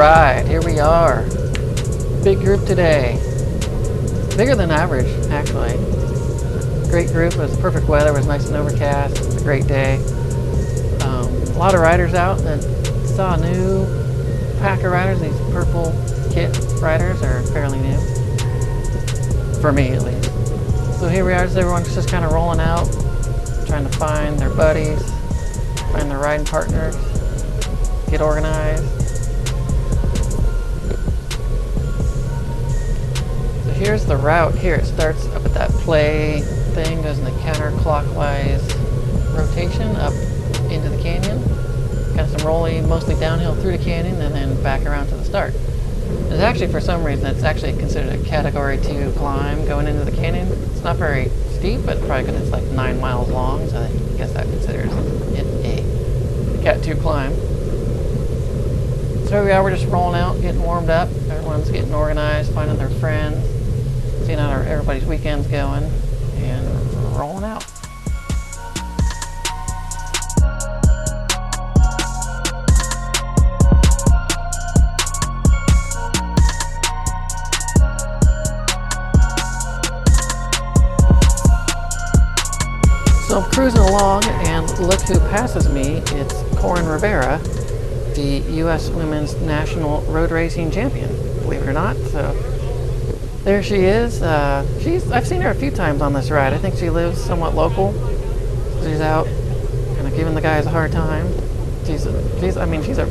Alright, here we are. Big group today. Bigger than average, actually. Great group. It was perfect weather. It was nice and overcast. It was a great day. A lot of riders out. And saw a new pack of riders. These purple kit riders are fairly new. For me, at least. So here we are. Everyone's just kind of rolling out, trying to find their buddies, find their riding partners, get organized. So here's the route here. It starts up at that play thing, goes in the counterclockwise rotation up into the canyon. Got some rolling, mostly downhill through the canyon and then back around to the start. It's actually, for some reason, it's actually considered a Category 2 climb going into the canyon. It's not very steep, but probably because it's like 9 miles long, so I guess that considers it a Cat 2 climb. So here we are, we're just rolling out, getting warmed up. Everyone's getting organized, finding their friends, seeing how everybody's weekend's going, and rolling out. So I'm cruising along, and look who passes me. It's Coryn Rivera, the U.S. Women's National Road Racing Champion, believe it or not. So there she is. I've seen her a few times on this ride. I think she lives somewhat local. She's out kind of giving the guys a hard time. She's a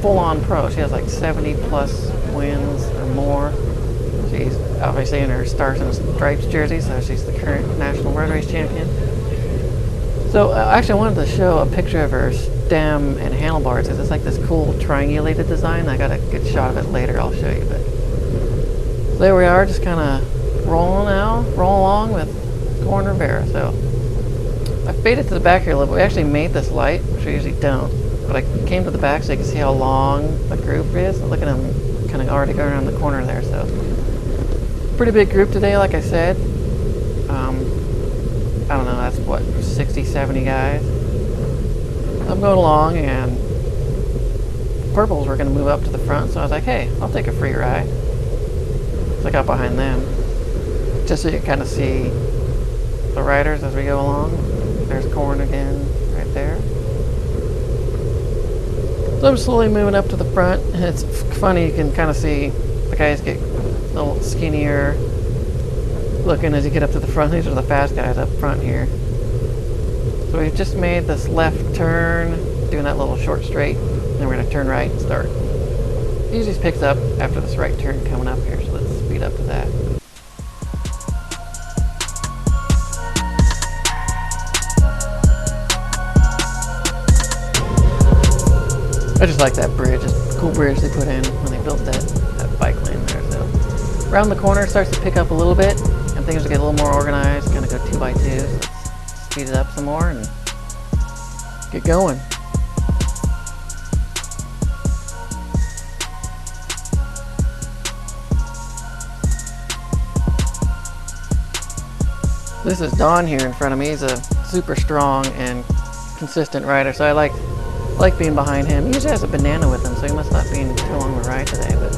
full-on pro. She has like 70 plus wins or more. She's obviously in her Stars and Stripes jersey, so she's the current National Road Race Champion. So actually I wanted to show a picture of her stem and handlebars because it's like this cool triangulated design. I got a good shot of it later, I'll show you. But so there we are, just kind of rolling along with Coryn Rivera. So I faded to the back here a little bit. We actually made this light, which we usually don't. But I came to the back so you can see how long the group is. Look at them kind of already going around the corner there. So pretty big group today, like I said. I don't know, that's what, 60, 70 guys. I'm going along, and purples were going to move up to the front, so I was like, hey, I'll take a free ride. So I got behind them, just so you can kind of see the riders as we go along. There's Coryn again, right there. So I'm slowly moving up to the front, and it's funny, you can kind of see the guys get a little skinnier looking as you get up to the front. These are the fast guys up front here. So we've just made this left turn, doing that little short straight, and then we're going to turn right and start. It usually picks up after this right turn coming up here, so let's speed up to that. I just like that bridge. It's a cool bridge they put in when they built that bike lane there. So around the corner it starts to pick up a little bit, and things will get a little more organized, kind of go 2x2. So let's speed it up some more and get going. This is Don here in front of me. He's a super strong and consistent rider, so I like being behind him. He usually has a banana with him, so he must not be in too long of a ride today, but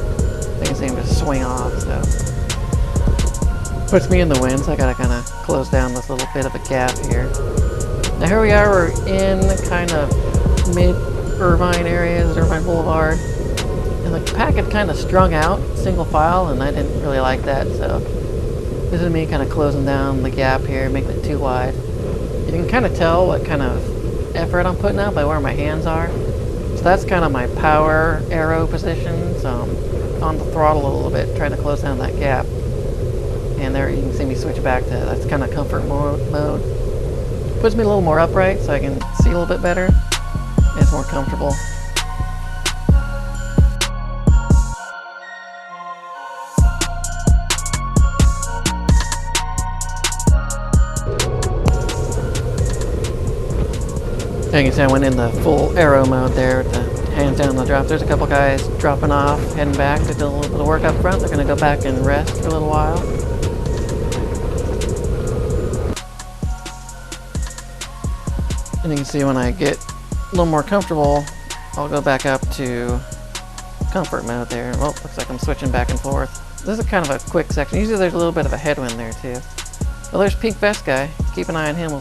I can see him just swing off, so puts me in the wind, so I gotta kind of close down this little bit of a gap here. Now here we are, we're in kind of mid-Irvine areas, Irvine Boulevard, and the pack had kind of strung out, single file, and I didn't really like that, so this is me kind of closing down the gap here, making it too wide. You can kind of tell what kind of effort I'm putting out by where my hands are. So that's kind of my power arrow position, so I'm on the throttle a little bit, trying to close down that gap. And there you can see me switch back to that's kind of comfort mode. Puts me a little more upright so I can see a little bit better. It's more comfortable. You can see I went in the full arrow mode there with the hands down the drop. There's a couple guys dropping off, heading back to do a little bit of work up front. They're going to go back and rest for a little while. And you can see when I get a little more comfortable, I'll go back up to comfort mode there. Well, looks like I'm switching back and forth. This is kind of a quick section. Usually there's a little bit of a headwind there too. Well, there's Pink Vest Guy. Keep an eye on him. We'll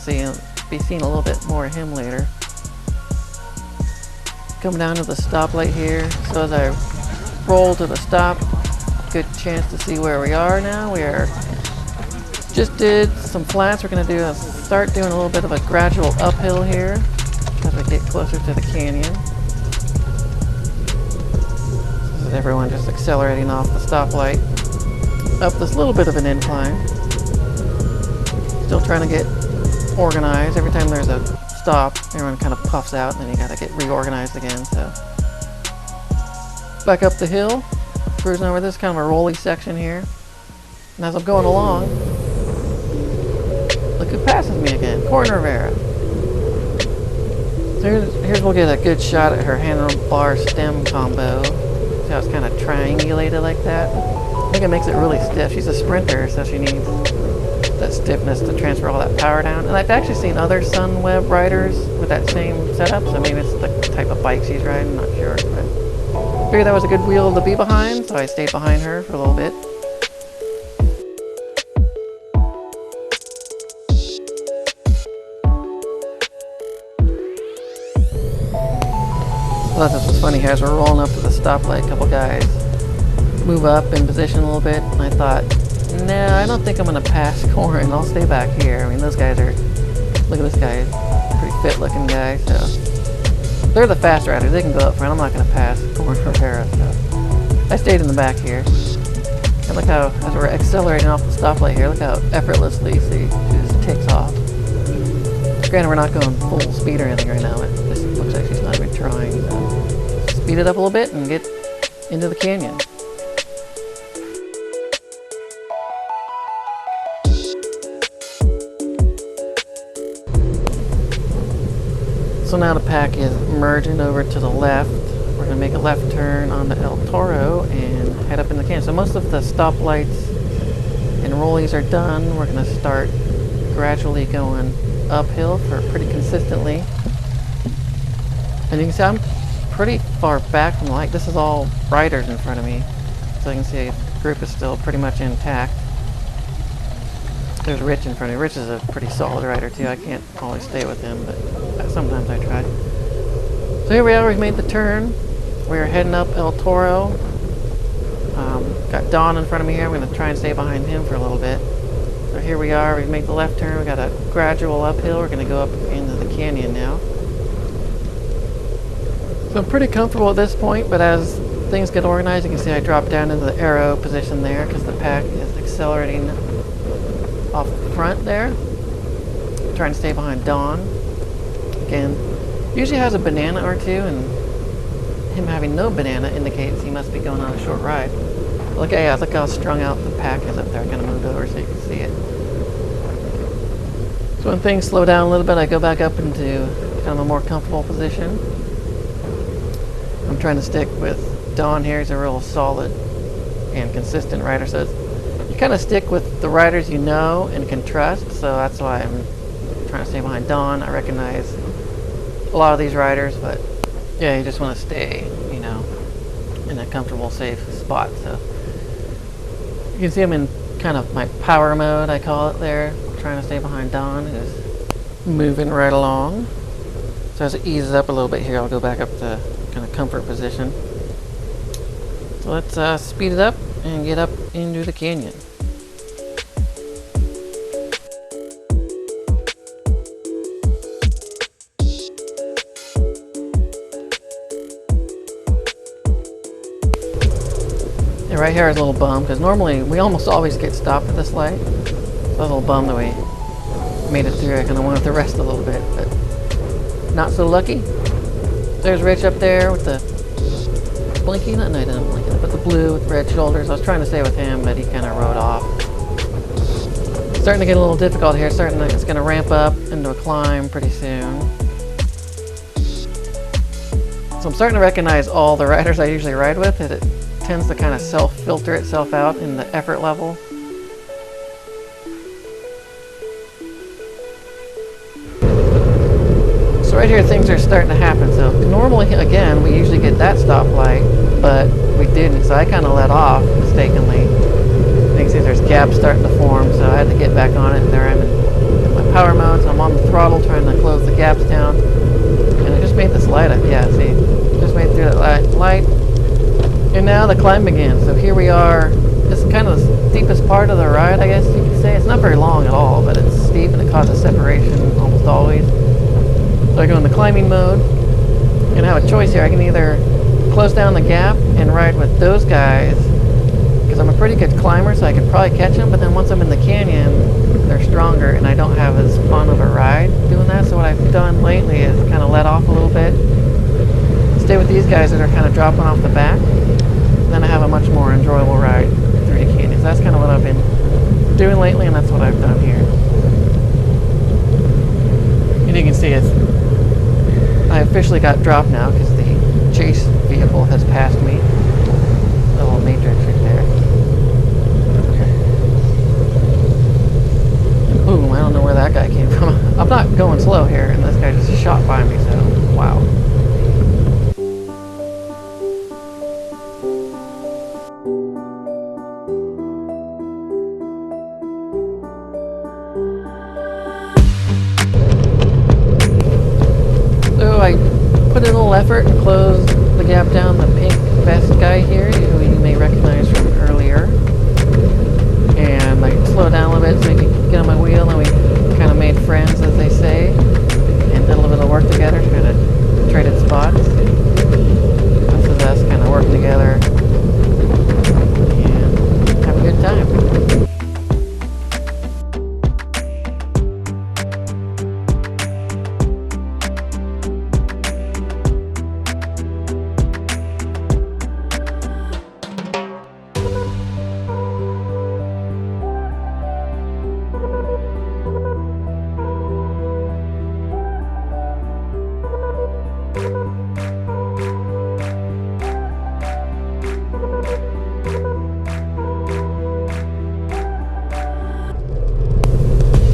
be seeing a little bit more of him later. Coming down to the stoplight here. So as I roll to the stop, good chance to see where we are now. We are just did some flats. We're going to start doing a little bit of a gradual uphill here as we get closer to the canyon. This is everyone just accelerating off the stoplight up this little bit of an incline. Still trying to get organized. Every time there's a stop, everyone kind of puffs out, and then you got to get reorganized again. So back up the hill, cruising over this kind of a rolly section here. And as I'm going along, look who passes me again, Coryn Rivera. So here's we'll get a good shot at her handlebar stem combo. See how it's kind of triangulated like that? I think it makes it really stiff. She's a sprinter, so she needs that stiffness to transfer all that power down. And I've actually seen other Sunweb riders with that same setup, so maybe it's the type of bike she's riding, not sure. But I figured that was a good wheel to be behind, so I stayed behind her for a little bit. I thought this was funny here as we're rolling up to the stoplight. A couple guys move up in position a little bit, and I thought, no, I don't think I'm going to pass Coryn. I'll stay back here. I mean, those guys are, look at this guy, pretty fit looking guy, so they're the fast riders. They can go up front. I'm not going to pass Coryn Rivera, so I stayed in the back here. And look how, as we're accelerating off the stoplight here, look how effortlessly she just takes off. Granted, we're not going full speed or anything right now. It just looks like she's not even trying. So speed it up a little bit and get into the canyon. So now the pack is merging over to the left. We're going to make a left turn on the El Toro and head up in the canyon. So most of the stoplights and rollies are done. We're going to start gradually going uphill for pretty consistently. And you can see I'm pretty far back from the light. This is all riders in front of me. So you can see the group is still pretty much intact. There's Rich in front of me. Rich is a pretty solid rider too. I can't always stay with him, but sometimes I try. So here we are, we've made the turn. We're heading up El Toro. Got Don in front of me here. I'm going to try and stay behind him for a little bit. So here we are, we've made the left turn. We've got a gradual uphill. We're going to go up into the canyon now. So I'm pretty comfortable at this point, but as things get organized, you can see I drop down into the arrow position there because the pack is accelerating off the front there. I'm trying to stay behind Don. Again, usually has a banana or two, and him having no banana indicates he must be going on a short ride. Look how strung out the pack is up there. I kind of moved over so you can see it. So when things slow down a little bit, I go back up into kind of a more comfortable position. I'm trying to stick with Don here. He's a real solid and consistent rider. So you kind of stick with the riders you know and can trust. So that's why I'm trying to stay behind Don. I recognize a lot of these riders, but yeah, you just want to stay, you know, in a comfortable, safe spot. So you can see I'm in kind of my power mode, I call it there. I'm trying to stay behind Don, who's moving right along. So as it eases up a little bit here, I'll go back up to kind of comfort position. So let's speed it up and get up into the canyon. And right here is a little bum, because normally we almost always get stopped at this light. So I was a little bummed that we made it through. I kind of wanted to rest a little bit, but not so lucky. There's Rich up there with the blinky, no, he didn't blink, but the blue with red shoulders. I was trying to stay with him, but he kind of rode off. It's starting to get a little difficult here. It's going to ramp up into a climb pretty soon. So I'm starting to recognize all the riders I usually ride with. It tends to kind of self-filter itself out in the effort level. So right here things are starting to happen. So normally, again, we usually get that stoplight. but we didn't, so I kind of let off mistakenly. You can see there's gaps starting to form, so I had to get back on it. There I'm in my power mode, so I'm on the throttle trying to close the gaps down, and I just made this light up. Yeah, see, just made through that light, and now the climb begins. So here we are. This is kind of the steepest part of the ride, I guess you could say. It's not very long at all, but it's steep and it causes separation almost always. So I go in the climbing mode, and I have a choice here. I can either close down the gap and ride with those guys, because I'm a pretty good climber, so I could probably catch them, but then once I'm in the canyon, they're stronger, and I don't have as fun of a ride doing that. So what I've done lately is kind of let off a little bit, stay with these guys that are kind of dropping off the back, and then I have a much more enjoyable ride through the canyons. That's kind of what I've been doing lately, and that's what I've done here. And you can see I officially got dropped now because the chase vehicle has passed me. The little matrix right there. Okay. Boom, I don't know where that guy came from. I'm not going slow here, and this guy just shot by me, so wow. I put in a little effort and closed the gap down. The pink vest guy here, who you may recognize from earlier, and I slowed down a little bit so he could get on my wheel, and we kind of made friends, as they say, and did a little bit of work together, kind of traded spots. This is us kind of working together and have a good time.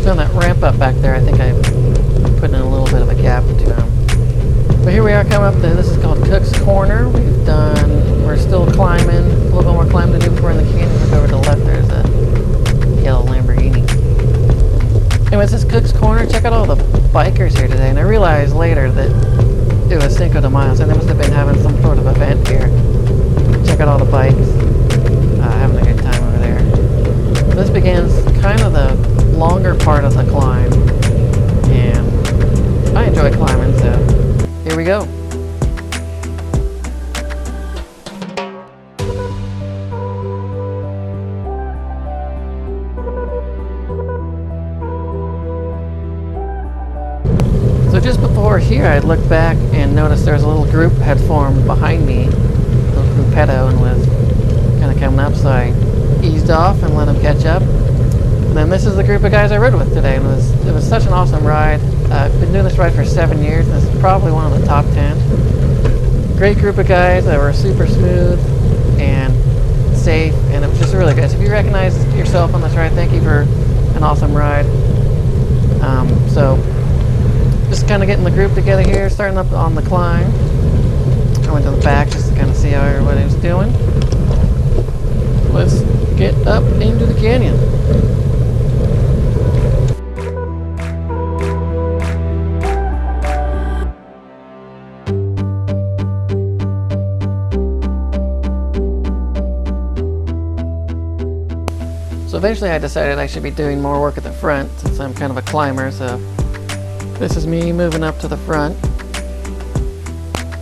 On that ramp up back there, I think I put in a little bit of a gap to him. But here we are coming up to, this is called Cook's Corner. We're still climbing, a little bit more climbing to do before in the canyon. Look over to the left, there's a yellow Lamborghini. Anyways, this is Cook's Corner. Check out all the bikers here today, and I realized later that it was Cinco de Mayo, so they must have been having some sort of event here. Check out all the bikes, having a good time over there. This begins kind of the longer part of the climb, and I enjoy climbing, so here we go. So just before here, I looked back and noticed there was a little group had formed behind me, a little gruppetto, and was kind of coming up, so I eased off and let them catch up. And then this is the group of guys I rode with today, and it was such an awesome ride. I've been doing this ride for 7 years, and this is probably one of the top 10. Great group of guys that were super smooth and safe, and it was just really good. So if you recognize yourself on this ride, thank you for an awesome ride. So just kind of getting the group together here, starting up on the climb. I went to the back just to kind of see how everybody was doing. Let's get up into the canyon. So eventually I decided I should be doing more work at the front since I'm kind of a climber, so this is me moving up to the front.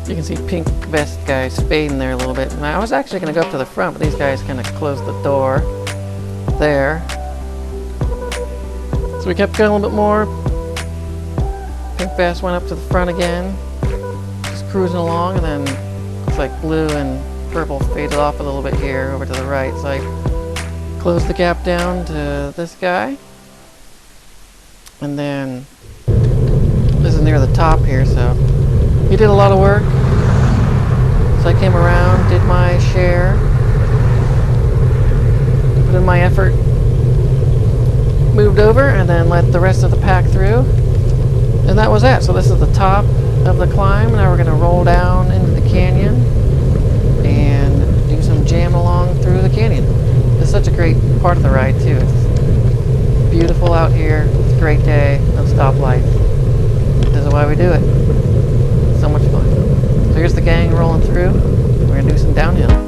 You can see pink vest guys fading there a little bit. And I was actually going to go up to the front, but these guys kind of closed the door there. So we kept going a little bit more. Pink vest went up to the front again. Just cruising along, and then looks like blue and purple faded off a little bit here over to the right. So I closed the gap down to this guy. And then this is near the top here, so he did a lot of work. So I came around, did my share, put in my effort, moved over, and then let the rest of the pack through. And that was that. So this is the top of the climb. Now we're going to roll down into the canyon and jamming along through the canyon. It's such a great part of the ride too. It's beautiful out here. It's a great day. No stoplights. This is why we do it. So much fun. So here's the gang rolling through. We're gonna do some downhill.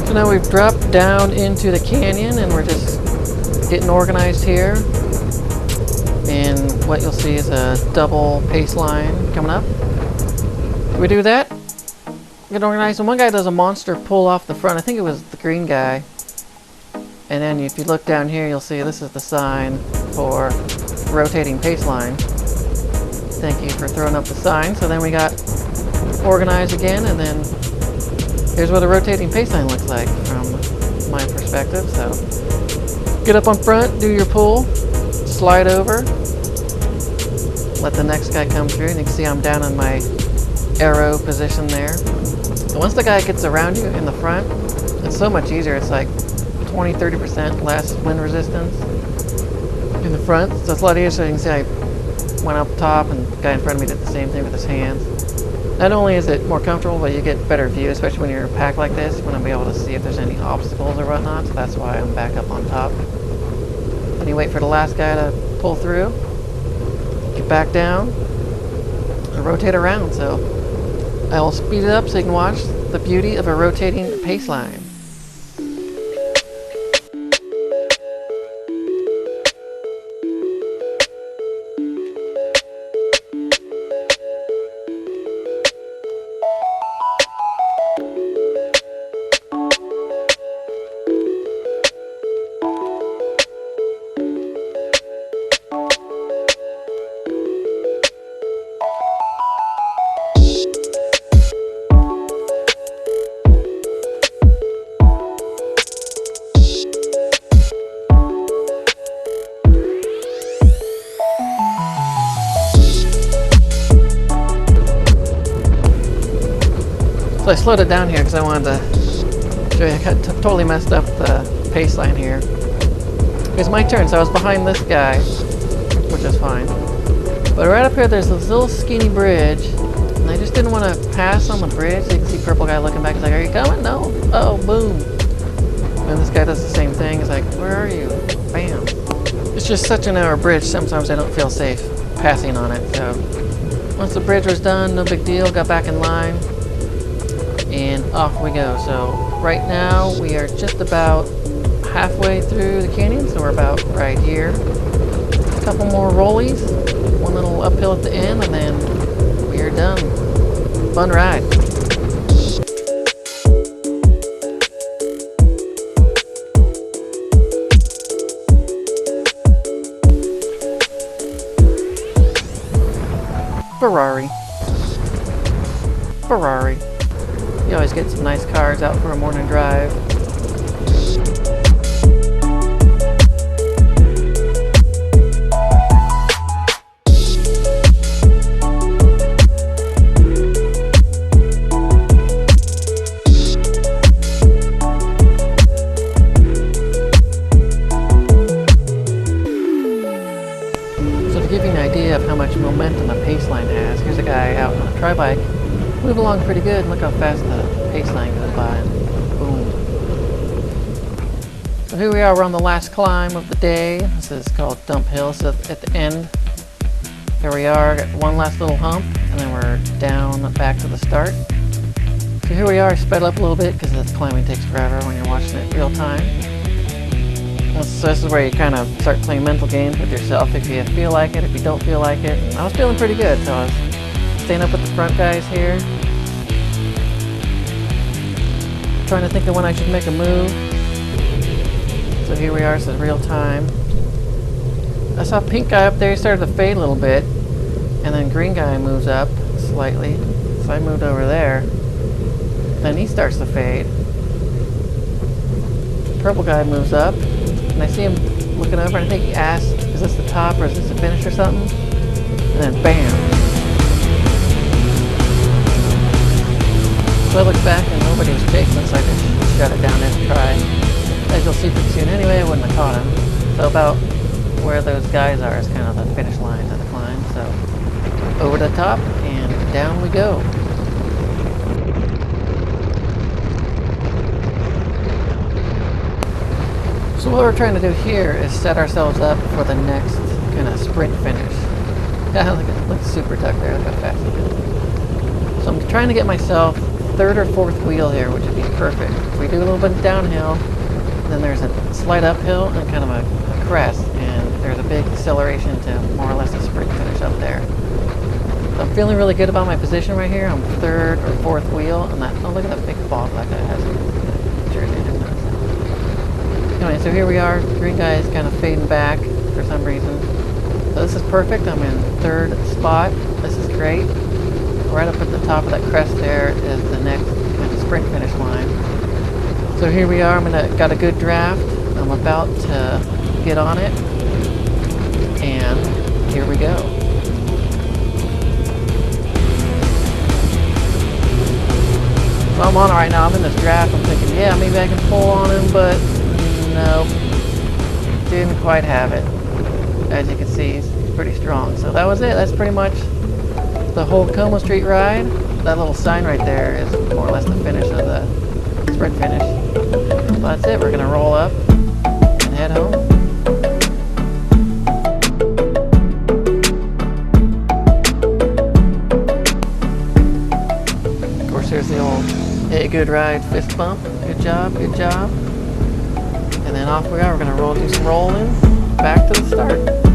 So now we've dropped down into the canyon and we're just getting organized here. And what you'll see is a double pace line coming up. We do that, get organized, and one guy does a monster pull off the front. I think it was the green guy. And then if you look down here, you'll see this is the sign for rotating pace line. Thank you for throwing up the sign. So then we got organized again, and then here's what a rotating pace line looks like from my perspective. So get up on front, do your pull, slide over, let the next guy come through, and you can see I'm down in my arrow position there. And once the guy gets around you in the front, it's so much easier. It's like 20-30% less wind resistance in the front, so it's a lot easier. So you can see I went up top, and the guy in front of me did the same thing with his hands. Not only is it more comfortable, but you get better view, especially when you're packed like this. You want to be able to see if there's any obstacles or whatnot, so that's why I'm back up on top. Then you wait for the last guy to pull through, get back down, and rotate around. So I will speed it up so you can watch the beauty of a rotating pace line. So I slowed it down here because I wanted to show you. I got totally messed up the pace line here. It's my turn, so I was behind this guy, which is fine. But right up here, there's this little skinny bridge, and I just didn't want to pass on the bridge. So you can see purple guy looking back. He's like, "Are you coming?" "No." "Oh, boom." And this guy does the same thing. He's like, "Where are you?" Bam. It's just such a narrow bridge. Sometimes I don't feel safe passing on it. So once the bridge was done, no big deal. Got back in line. And off we go. So right now we are just about halfway through the canyon, so we're about right here. A couple more rollies, one little uphill at the end, and then we are done. Fun ride. Ferrari. You always get some nice cars out for a morning drive. So to give you an idea of how much momentum a pace line has, here's a guy out on a tri-bike. Move along pretty good, and look how fast the pace line goes by, and boom. So here we are, we're on the last climb of the day. This is called Dump Hill, so at the end, here we are, got one last little hump, and then we're down back to the start. So here we are, sped up a little bit, because the climbing takes forever when you're watching it real time. So this is where you kind of start playing mental games with yourself, if you feel like it, if you don't feel like it. And I was feeling pretty good, so I was staying up with the front guys here, trying to think of when I should make a move. So here we are, this is real time. I saw pink guy up there, he started to fade a little bit, and then green guy moves up slightly, so I moved over there. Then he starts to fade. Purple guy moves up, and I see him looking over, and I think he asks, is this the top or is this the finish or something? And then bam! So I looked back and nobody was chasing, so I just shut it down and tried. As you'll see pretty soon anyway, I wouldn't have caught him. So about where those guys are is kind of the finish line to the climb. So over the top and down we go. So what we're trying to do here is set ourselves up for the next kind of sprint finish. Yeah, look super tucked there, look how fast he is. So I'm trying to get myself third or fourth wheel here, which would be perfect. We do a little bit of downhill, then there's a slight uphill and kind of a crest, and there's a big acceleration to more or less a sprint finish up there. So I'm feeling really good about my position right here. I'm third or fourth wheel, and that, oh look at that big fog like that has jersey. Anyway, so here we are. Green guy is kind of fading back for some reason. So this is perfect. I'm in third spot. This is great. Right up at the top of that crest there is the next kind of sprint finish line. So here we are. Got a good draft. I'm about to get on it, and here we go. So I'm on it right now. I'm in this draft. I'm thinking, yeah, maybe I can pull on him, but no, didn't quite have it. As you can see, he's pretty strong. So that was it. That's pretty much the whole Como Street ride. That little sign right there is more or less the finish of the sprint finish. So that's it. We're going to roll up and head home. Of course, here's the old "Hey, good ride" fist bump. Good job, good job. And then off we are. We're going to do some rolling back to the start.